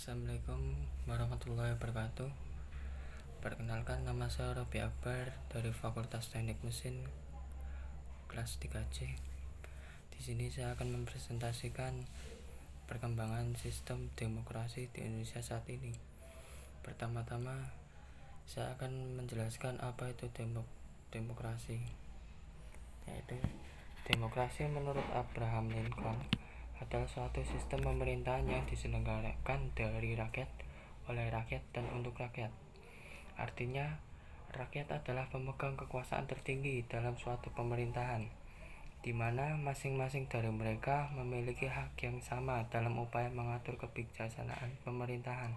Assalamualaikum warahmatullahi wabarakatuh. Perkenalkan, nama saya Robi Akbar dari Fakultas Teknik Mesin kelas 3C. Di sini saya akan mempresentasikan perkembangan sistem demokrasi di Indonesia saat ini. Pertama-tama, saya akan menjelaskan apa itu demokrasi. Yaitu demokrasi menurut Abraham Lincoln adalah suatu sistem pemerintahan yang diselenggarakan dari rakyat, oleh rakyat, dan untuk rakyat. Artinya, rakyat adalah pemegang kekuasaan tertinggi dalam suatu pemerintahan, di mana masing-masing dari mereka memiliki hak yang sama dalam upaya mengatur kebijaksanaan pemerintahan.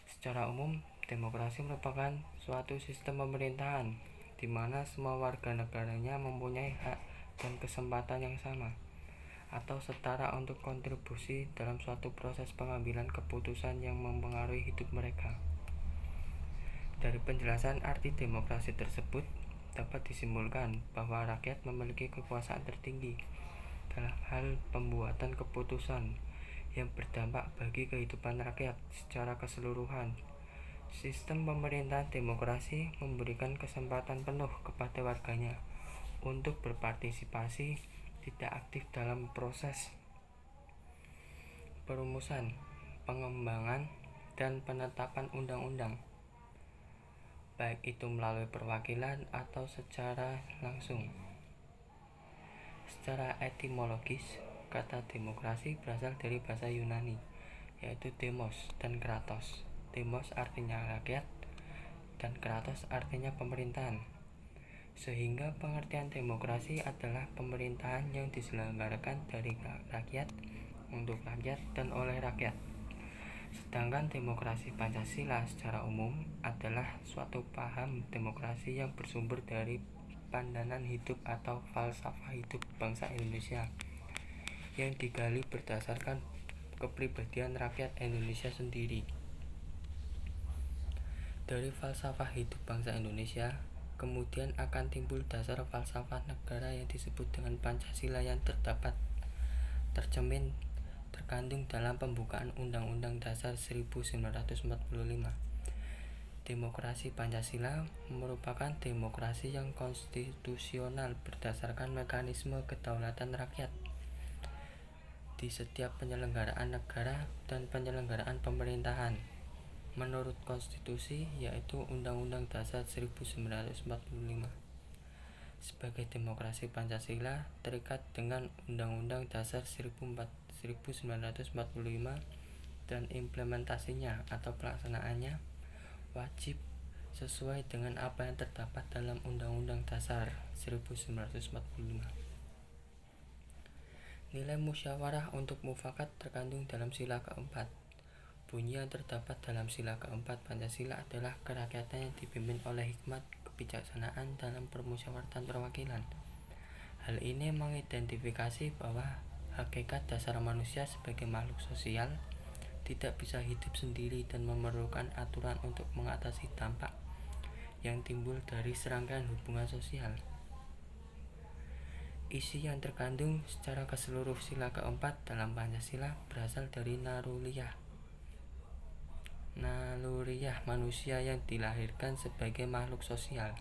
Secara umum, demokrasi merupakan suatu sistem pemerintahan di mana semua warga negaranya mempunyai hak dan kesempatan yang sama atau setara untuk kontribusi dalam suatu proses pengambilan keputusan yang mempengaruhi hidup mereka. Dari penjelasan arti demokrasi tersebut dapat disimpulkan bahwa rakyat memiliki kekuasaan tertinggi dalam hal pembuatan keputusan yang berdampak bagi kehidupan rakyat secara keseluruhan. Sistem pemerintahan demokrasi memberikan kesempatan penuh kepada warganya untuk berpartisipasi tidak aktif dalam proses perumusan, pengembangan, dan penetapan undang-undang, baik itu melalui perwakilan atau secara langsung. Secara etimologis, kata demokrasi berasal dari bahasa Yunani, yaitu demos dan kratos. Demos artinya rakyat, dan kratos artinya pemerintahan. Sehingga pengertian demokrasi adalah pemerintahan yang diselenggarakan dari rakyat, untuk rakyat, dan oleh rakyat. Sedangkan demokrasi Pancasila secara umum adalah suatu paham demokrasi yang bersumber dari pandangan hidup atau falsafah hidup bangsa Indonesia yang digali berdasarkan kepribadian rakyat Indonesia sendiri. Dari falsafah hidup bangsa Indonesia, kemudian akan timbul dasar falsafah negara yang disebut dengan Pancasila yang terkandung dalam pembukaan Undang-Undang Dasar 1945. Demokrasi Pancasila merupakan demokrasi yang konstitusional berdasarkan mekanisme kedaulatan rakyat di setiap penyelenggaraan negara dan penyelenggaraan pemerintahan. Menurut konstitusi, yaitu Undang-Undang Dasar 1945. Sebagai demokrasi Pancasila terikat dengan Undang-Undang Dasar 1945 dan implementasinya atau pelaksanaannya wajib sesuai dengan apa yang terdapat dalam Undang-Undang Dasar 1945. Nilai musyawarah untuk mufakat terkandung dalam sila keempat. Bunyi yang terdapat dalam sila keempat Pancasila adalah kerakyatan yang dipimpin oleh hikmat kebijaksanaan dalam permusyawaratan perwakilan. Hal ini mengidentifikasi bahwa hakikat dasar manusia sebagai makhluk sosial tidak bisa hidup sendiri dan memerlukan aturan untuk mengatasi dampak yang timbul dari serangkaian hubungan sosial. Isi yang terkandung secara keseluruh sila keempat dalam Pancasila berasal dari naluriah manusia yang dilahirkan sebagai makhluk sosial.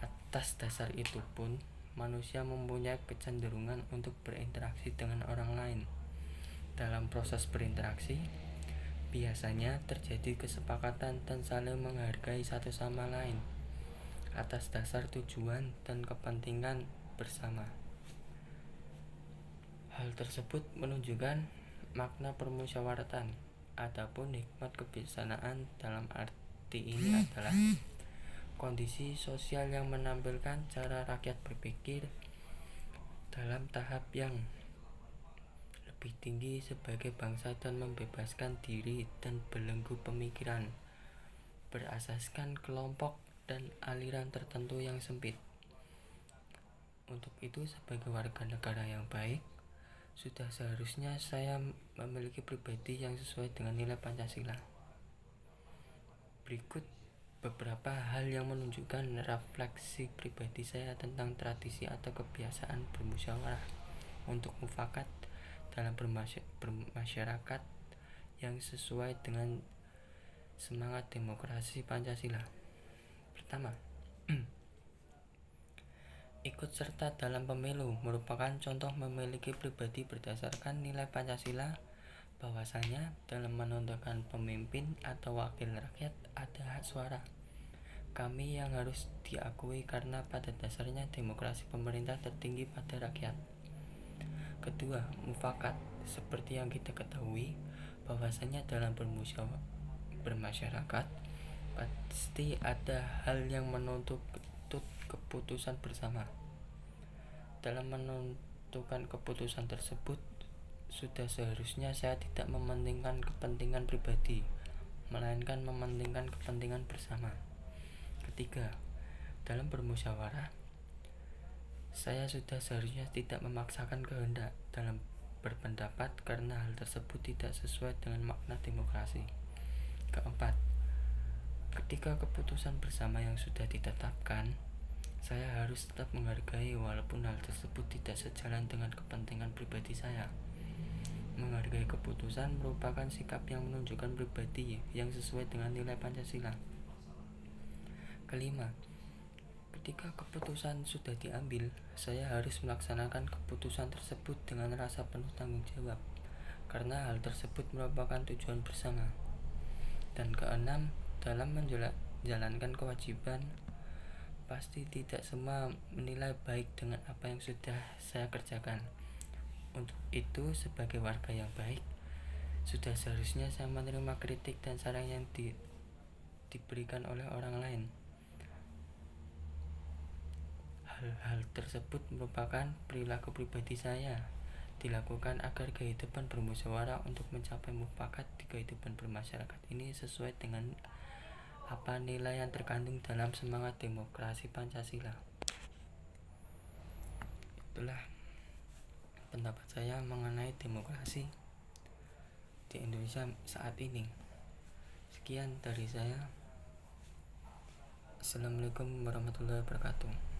Atas dasar itu pun, manusia mempunyai kecenderungan untuk berinteraksi dengan orang lain. Dalam proses berinteraksi, biasanya terjadi kesepakatan dan saling menghargai satu sama lain atas dasar tujuan dan kepentingan bersama. Hal tersebut menunjukkan makna permusyawaratan. Adapun hikmat kebijaksanaan dalam arti ini adalah kondisi sosial yang menampilkan cara rakyat berpikir dalam tahap yang lebih tinggi sebagai bangsa dan membebaskan diri dan belenggu pemikiran berasaskan kelompok dan aliran tertentu yang sempit. Untuk itu, sebagai warga negara yang baik, sudah seharusnya saya memiliki pribadi yang sesuai dengan nilai Pancasila. Berikut beberapa hal yang menunjukkan refleksi pribadi saya tentang tradisi atau kebiasaan bermusyawarah untuk mufakat dalam bermasyarakat yang sesuai dengan semangat demokrasi Pancasila. Pertama, ikut serta dalam pemilu merupakan contoh memiliki pribadi berdasarkan nilai Pancasila, bahwasanya dalam menentukan pemimpin atau wakil rakyat ada hak suara kami yang harus diakui karena pada dasarnya demokrasi pemerintah tertinggi pada rakyat. Kedua, mufakat. Seperti yang kita ketahui bahwasanya dalam bermasyarakat pasti ada hal yang menuntut keputusan bersama. Dalam menentukan keputusan tersebut sudah seharusnya saya tidak mementingkan kepentingan pribadi, melainkan mementingkan kepentingan bersama. Ketiga, dalam bermusyawarah saya sudah seharusnya tidak memaksakan kehendak dalam berpendapat karena hal tersebut tidak sesuai dengan makna demokrasi. Keempat, ketika keputusan bersama yang sudah ditetapkan, saya harus tetap menghargai walaupun hal tersebut tidak sejalan dengan kepentingan pribadi saya. Menghargai keputusan merupakan sikap yang menunjukkan pribadi yang sesuai dengan nilai Pancasila. Kelima, ketika keputusan sudah diambil, saya harus melaksanakan keputusan tersebut dengan rasa penuh tanggung jawab, karena hal tersebut merupakan tujuan bersama. Dan keenam, dalam menjalankan kewajiban, pasti tidak semua menilai baik dengan apa yang sudah saya kerjakan. Untuk itu, sebagai warga yang baik, sudah seharusnya saya menerima kritik dan saran yang diberikan oleh orang lain. Hal tersebut merupakan perilaku pribadi saya, dilakukan agar kehidupan bermusyawarah untuk mencapai mufakat di kehidupan bermasyarakat ini sesuai dengan apa nilai yang terkandung dalam semangat demokrasi Pancasila. Itulah pendapat saya mengenai demokrasi di Indonesia saat ini. Sekian dari saya. Assalamualaikum warahmatullahi wabarakatuh.